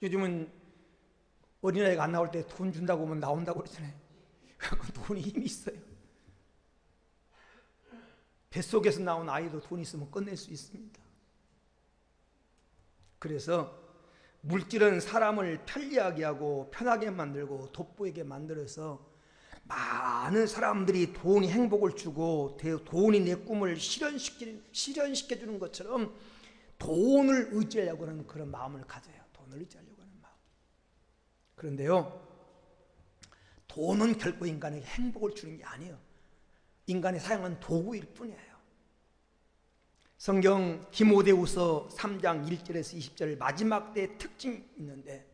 요즘은 어린아이가 안 나올 때 돈 준다고 하면 나온다고 그러잖아요. 돈이 힘이 있어요. 뱃속에서 나온 아이도 돈 있으면 끝낼 수 있습니다. 그래서 물질은 사람을 편리하게 하고 편하게 만들고 돋보이게 만들어서 많은 사람들이 돈이 행복을 주고 돈이 내 꿈을 실현시켜주는 것처럼 돈을 의지하려고 하는 그런 마음을 가져요. 돈을 의지하려고 하는 마음. 그런데요, 돈은 결코 인간에게 행복을 주는 게 아니에요. 인간이 사용한 도구일 뿐이에요. 성경 디모데후서 3장 1절에서 20절 마지막 때의 특징이 있는데,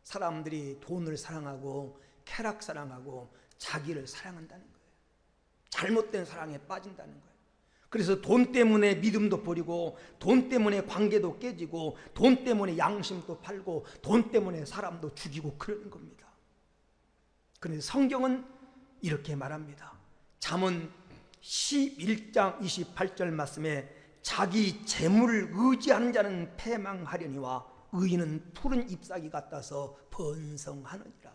사람들이 돈을 사랑하고 쾌락 사랑하고 자기를 사랑한다는 거예요. 잘못된 사랑에 빠진다는 거예요. 그래서 돈 때문에 믿음도 버리고, 돈 때문에 관계도 깨지고, 돈 때문에 양심도 팔고, 돈 때문에 사람도 죽이고 그러는 겁니다. 그런데 성경은 이렇게 말합니다. 잠언 11장 28절 말씀에 자기 재물을 의지하는 자는 패망하려니와 의인은 푸른 잎사귀 같아서 번성하느니라.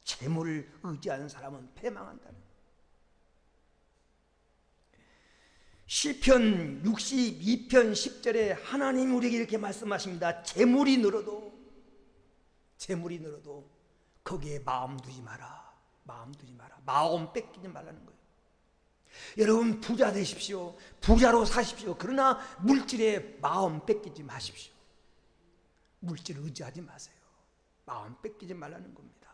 재물을 의지하는 사람은 패망한다는. 시편 62편 10절에 하나님 우리에게 이렇게 말씀하십니다. 재물이 늘어도 거기에 마음 두지 마라. 마음 뺏기지 말라는 거예요. 여러분 부자 되십시오. 부자로 사십시오. 그러나 물질에 마음 뺏기지 마십시오. 물질을 의지하지 마세요. 마음 뺏기지 말라는 겁니다.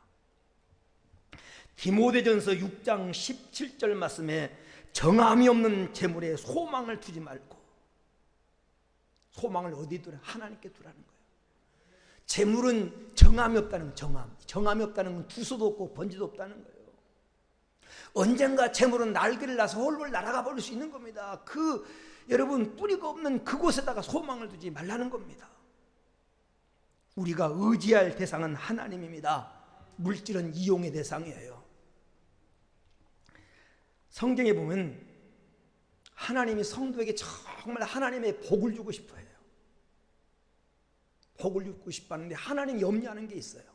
디모데전서 6장 17절 말씀에 정함이 없는 재물에 소망을 두지 말고, 소망을 어디 두라? 하나님께 두라는 거예요. 재물은 정함이 없다는 거예요. 정함이 없다는 건 주소도 없고 번지도 없다는 거예요. 언젠가 재물은 날개를 나서 홀로 날아가 버릴 수 있는 겁니다. 여러분 뿌리가 없는 그곳에다가 소망을 두지 말라는 겁니다. 우리가 의지할 대상은 하나님입니다. 물질은 이용의 대상이에요. 성경에 보면 하나님이 성도에게 정말 하나님의 복을 주고 싶어 해요. 복을 주고 싶어 하는데 하나님이 염려하는 게 있어요.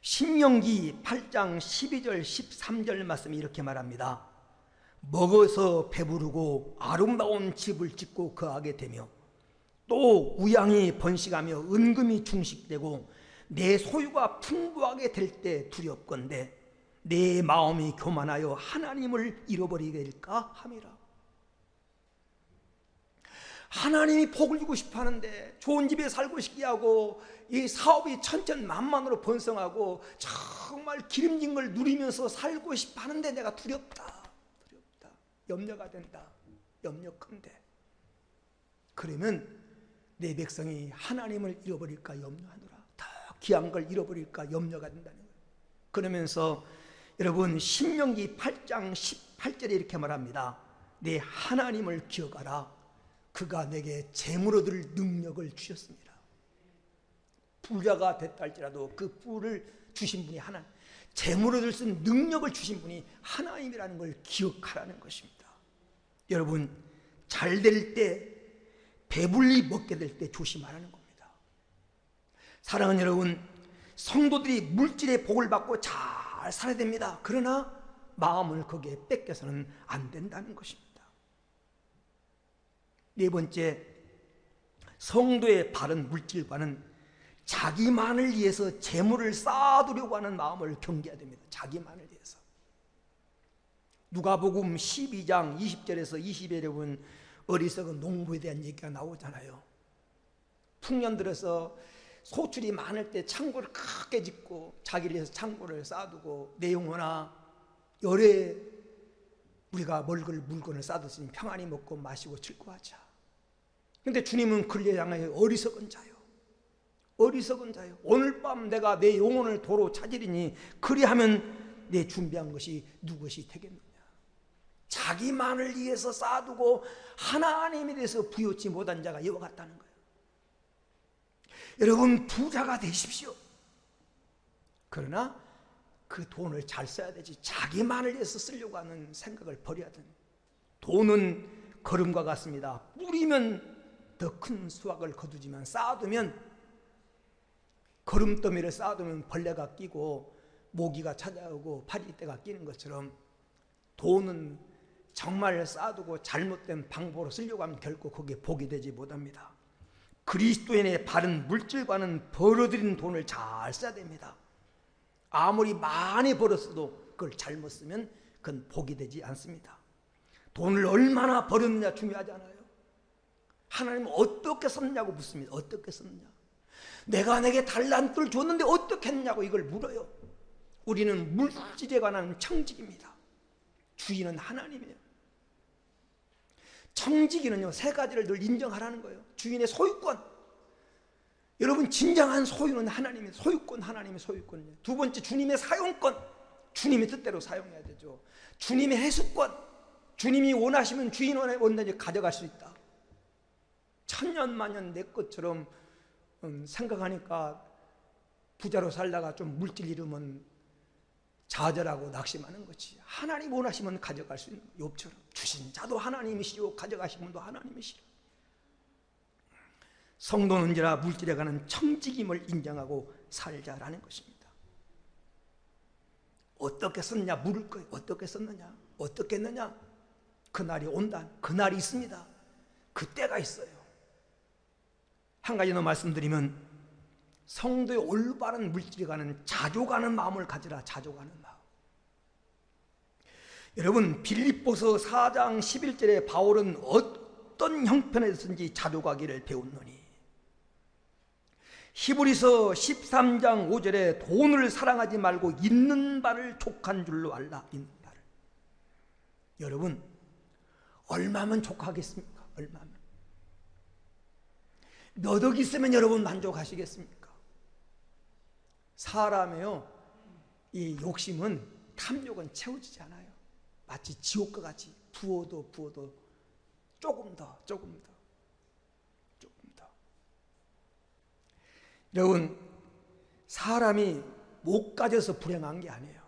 신명기 8장 12절 13절 말씀이 이렇게 말합니다. 먹어서 배부르고 아름다운 집을 짓고 거하게 되며 또 우양이 번식하며 은금이 충식되고 내 소유가 풍부하게 될 때 두렵건대 내 마음이 교만하여 하나님을 잃어버리게 될까 함이라. 하나님이 복을 주고 싶어 하는데 좋은 집에 살고 싶게 하고 이 사업이 천천만만으로 번성하고 정말 기름진 걸 누리면서 살고 싶어 하는데 내가 두렵다. 염려가 된다. 염려컨대. 그러면 내 백성이 하나님을 잃어버릴까 염려하노라. 더 귀한 걸 잃어버릴까 염려가 된다는 거예요. 그러면서 여러분 신명기 8장 18절에 이렇게 말합니다. 내 하나님을 기억하라. 그가 내게 재물 얻을 능력을 주셨습니다. 부자가 됐다 할지라도 그 부를 주신 분이 하나님, 재물 얻을 수 있는 능력을 주신 분이 하나님이라는 걸 기억하라는 것입니다. 여러분 잘 될 때, 배불리 먹게 될 때 조심하라는 겁니다. 사랑하는 여러분, 성도들이 물질의 복을 받고 잘 살아야 됩니다. 그러나 마음을 거기에 뺏겨서는 안 된다는 것입니다. 네 번째, 성도의 바른 물질관은 자기만을 위해서 재물을 쌓아두려고 하는 마음을 경계해야 됩니다. 자기만을 위해서. 누가복음 12장 20절에서 20절에 보면 어리석은 농부에 대한 얘기가 나오잖아요. 풍년 들어서 소출이 많을 때 창고를 크게 짓고 자기를 위해서 창고를 쌓아두고 내 영혼아 열에 우리가 먹을 물건을 쌓아뒀으니 평안히 먹고 마시고 즐거워하자. 근데 주님은 그를 향하여 어리석은 자요, 어리석은 자요, 오늘 밤 내가 내 영혼을 도로 찾으리니 그리하면 내 준비한 것이 누구시 되겠느냐. 자기만을 위해서 쌓아두고 하나님에 대해서 부여치 못한 자가 이와 같다는 거예요. 여러분 부자가 되십시오. 그러나 그 돈을 잘 써야 되지, 자기만을 위해서 쓰려고 하는 생각을 버려야 되는. 돈은 거름과 같습니다. 뿌리면 더 큰 수확을 거두지만 쌓아두면, 거름더미를 쌓아두면 벌레가 끼고 모기가 찾아오고 파리떼가 끼는 것처럼 돈은 정말 쌓아두고 잘못된 방법으로 쓰려고 하면 결코 거기에 복이 되지 못합니다. 그리스도인의 바른 물질과는 벌어들인 돈을 잘 써야 됩니다. 아무리 많이 벌었어도 그걸 잘못 쓰면 그건 복이 되지 않습니다. 돈을 얼마나 벌었느냐 중요하지 않아요. 하나님은 어떻게 썼냐고 묻습니다. 어떻게 썼느냐. 내가 내게 달란트를 줬는데 어떻게 했냐고 이걸 물어요. 우리는 물질에 관한 청지기입니다. 주인은 하나님이에요. 청지기는요, 세 가지를 늘 인정하라는 거예요. 주인의 소유권. 여러분 진정한 소유는 하나님의 소유권, 하나님의 소유권이에요. 두 번째, 주님의 사용권. 주님의 뜻대로 사용해야 되죠. 주님의 해수권. 주님이 원하시면 주인 원하지 가져갈 수 있다. 천년만년 내 것처럼 생각하니까 부자로 살다가 좀 물질 잃으면 좌절하고 낙심하는 거지. 하나님 원하시면 가져갈 수 있는 거예요. 욥처럼 주신 자도 하나님이시오, 가져가신 분도 하나님이시오. 성도는지라 물질에 관한 청지김을 인정하고 살자라는 것입니다. 어떻게 썼냐 물을 거예요. 어떻게 썼느냐, 어떻게 했느냐. 그날이 온다. 그날이 있습니다. 그때가 있어요. 한 가지 더 말씀드리면, 성도의 올바른 물질에 관한 자족하는 마음을 가지라. 자족하는 마음. 여러분 빌립보서 4장 11절에 바울은 어떤 형편에서든지 자족하기를 배웠노니, 히브리서 13장 5절에 돈을 사랑하지 말고 있는 바를 족한 줄로 알라. 있는 바를. 여러분 얼마면 족하겠습니까? 얼마면? 몇 억 있으면 여러분 만족하시겠습니까? 사람의요, 이 욕심은, 탐욕은 채워지지 않아요. 마치 지옥과 같이 부어도 조금 더. 여러분 사람이 못 가져서 불행한 게 아니에요.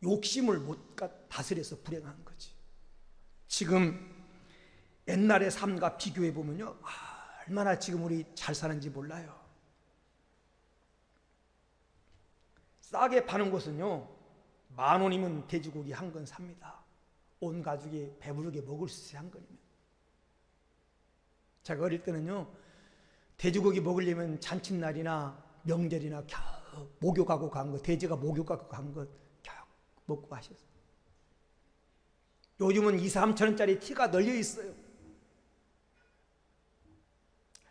욕심을 못 다스려서 불행한 거지. 지금 옛날의 삶과 비교해 보면요, 얼마나 지금 우리 잘 사는지 몰라요. 싸게 파는 곳은요, 10,000원이면 돼지고기 한 건 삽니다. 온 가족이 배부르게 먹을 수 있어요. 한 건이면. 제가 어릴 때는요, 돼지고기 먹으려면 잔칫날이나 명절이나 겨우 목욕하고 간 거, 돼지가 목욕하고 간 거 겨우 먹고 가셨어요. 요즘은 2,000~3,000원짜리 티가 널려 있어요.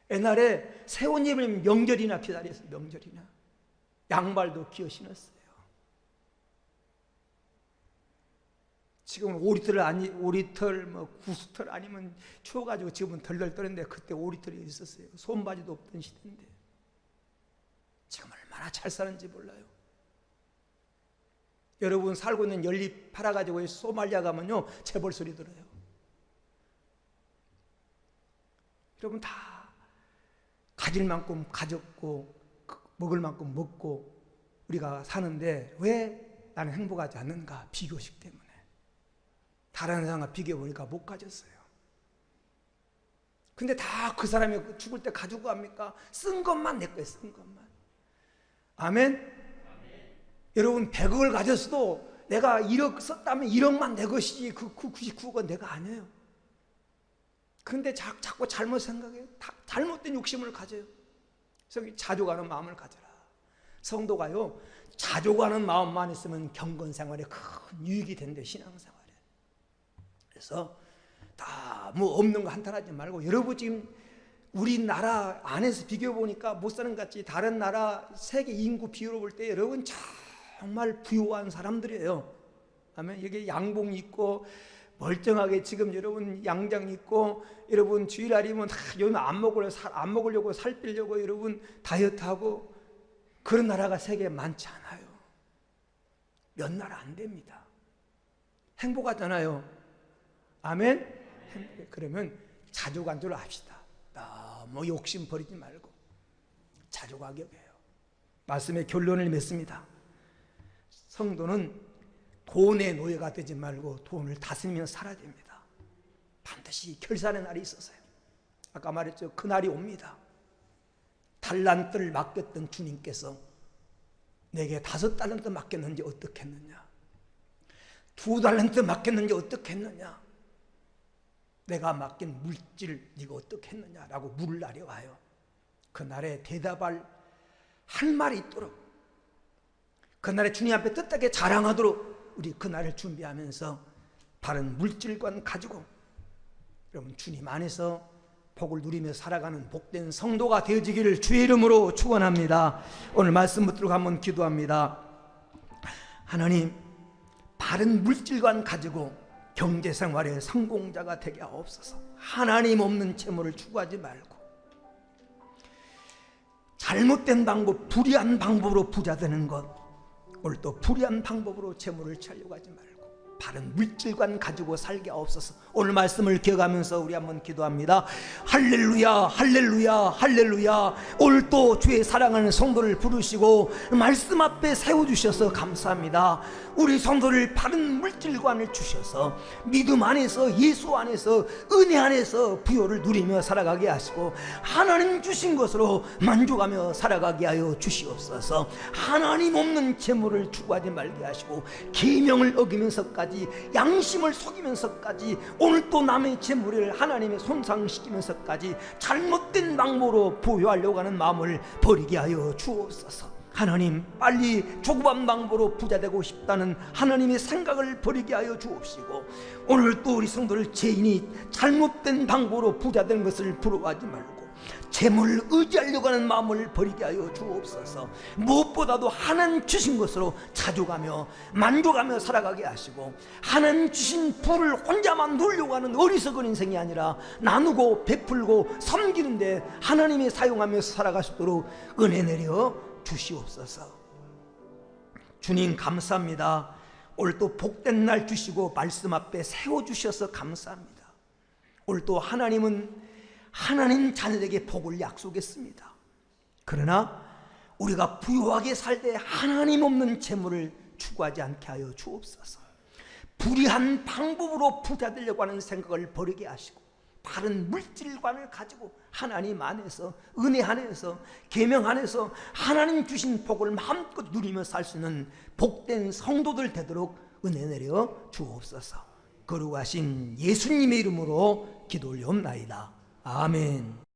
옛날에 새 옷 입으면 명절이나 기다렸어요. 명절이나. 양말도 끼어 신었어요. 지금은 오리털, 구스털 아니면 추워가지고 지금은 덜덜 떠는데, 그때 오리털이 있었어요. 손바지도 없던 시대인데. 지금 얼마나 잘 사는지 몰라요. 여러분 살고 있는 연립 팔아가지고 소말리아 가면요, 재벌 소리 들어요. 여러분 다 가질 만큼 가졌고 먹을 만큼 먹고 우리가 사는데 왜 나는 행복하지 않는가? 비교식 때문에. 다른 사람과 비교해 보니까 못 가졌어요. 근데 다 그 사람이 죽을 때 가지고 갑니까? 쓴 것만 내 거예요. 쓴 것만. 아멘? 여러분 100억을 가졌어도 내가 1억 썼다면 1억만 내 것이지 그 99억은 내가 아니에요. 근데 자꾸 잘못 생각해요. 잘못된 욕심을 가져요. 그래서 자족하는 마음을 가져라. 성도가요, 자족하는 마음만 있으면 경건생활에 큰 유익이 된대. 신앙생활에. 그래서 다 뭐 없는 거 한탄하지 말고, 여러분 지금 우리나라 안에서 비교해 보니까 못 사는 것 같이 다른 나라 세계 인구 비율을 볼 때 여러분 정말 부유한 사람들이에요. 아멘. 여기 양봉 있고 멀쩡하게 지금 여러분 양장 있고, 여러분 주일날이면 요즘 안 먹으려고 살 빼려고 여러분 다이어트하고, 그런 나라가 세계에 많지 않아요. 몇 나라 안 됩니다. 행복하잖아요. 아멘. 그러면 자조간주를 합시다. 너무 욕심 버리지 말고 자조가격이에요. 말씀의 결론을 맺습니다. 성도는 돈의 노예가 되지 말고 돈을 다스리며 살아야 됩니다. 반드시 결산의 날이 있었어요. 아까 말했죠. 그 날이 옵니다. 달란트를 맡겼던 주님께서 내게 5달란트 맡겼는지 어떻겠느냐, 2달란트 맡겼는지 어떻겠느냐, 내가 맡긴 물질 네가 어떻겠느냐라고 물을 날이 와요. 그날에 대답할 할 말이 있도록, 그날에 주님 앞에 뜻하게 자랑하도록 우리 그날을 준비하면서 바른 물질관 가지고 여러분 주님 안에서 복을 누리며 살아가는 복된 성도가 되어지기를 주의 이름으로 축원합니다. 오늘 말씀 붙들고 한번 기도합니다. 하나님, 바른 물질관 가지고 경제생활의 성공자가 되게 하옵소서. 하나님 없는 재물을 추구하지 말고 잘못된 방법, 불의한 방법으로 부자 되는 것, 오늘 또 불의한 방법으로 재물을 취하려고 하지 말고 바른 물질관 가지고 살게 하옵소서. 오늘 말씀을 기억하면서 우리 한번 기도합니다. 할렐루야, 할렐루야, 할렐루야. 오늘 또 주의 사랑하는 성도를 부르시고 말씀 앞에 세워주셔서 감사합니다. 우리 성도를 바른 물질관을 주셔서 믿음 안에서, 예수 안에서, 은혜 안에서 부요를 누리며 살아가게 하시고 하나님 주신 것으로 만족하며 살아가게 하여 주시옵소서. 하나님 없는 재물을 추구하지 말게 하시고 계명을 어기면서까지, 양심을 속이면서까지, 오늘 또 남의 재물을 하나님의 손상시키면서까지 잘못된 방법으로 보유하려고 하는 마음을 버리게 하여 주옵소서. 하나님, 빨리 조그만 방법으로 부자되고 싶다는 하나님의 생각을 버리게 하여 주옵시고, 오늘 또 우리 성도를 죄인이 잘못된 방법으로 부자되는 것을 부러워하지 말고 재물을 의지하려고 하는 마음을 버리게 하여 주옵소서. 무엇보다도 하나님 주신 것으로 자족하며 만족하며 살아가게 하시고, 하나님 주신 부를 혼자만 누리려고 하는 어리석은 인생이 아니라 나누고 베풀고 섬기는데 하나님이 사용하며 살아갈 수 있도록 은혜 내려 주시옵소서. 주님 감사합니다. 오늘 또 복된 날 주시고 말씀 앞에 세워주셔서 감사합니다. 오늘 또 하나님은 하나님 자녀에게 복을 약속했습니다. 그러나 우리가 부유하게 살 때 하나님 없는 재물을 추구하지 않게 하여 주옵소서. 불의한 방법으로 부자 되려고 하는 생각을 버리게 하시고 바른 물질관을 가지고 하나님 안에서, 은혜 안에서, 계명 안에서 하나님 주신 복을 마음껏 누리며 살 수 있는 복된 성도들 되도록 은혜 내려 주옵소서. 거룩하신 예수님의 이름으로 기도 올려옵나이다. 아멘.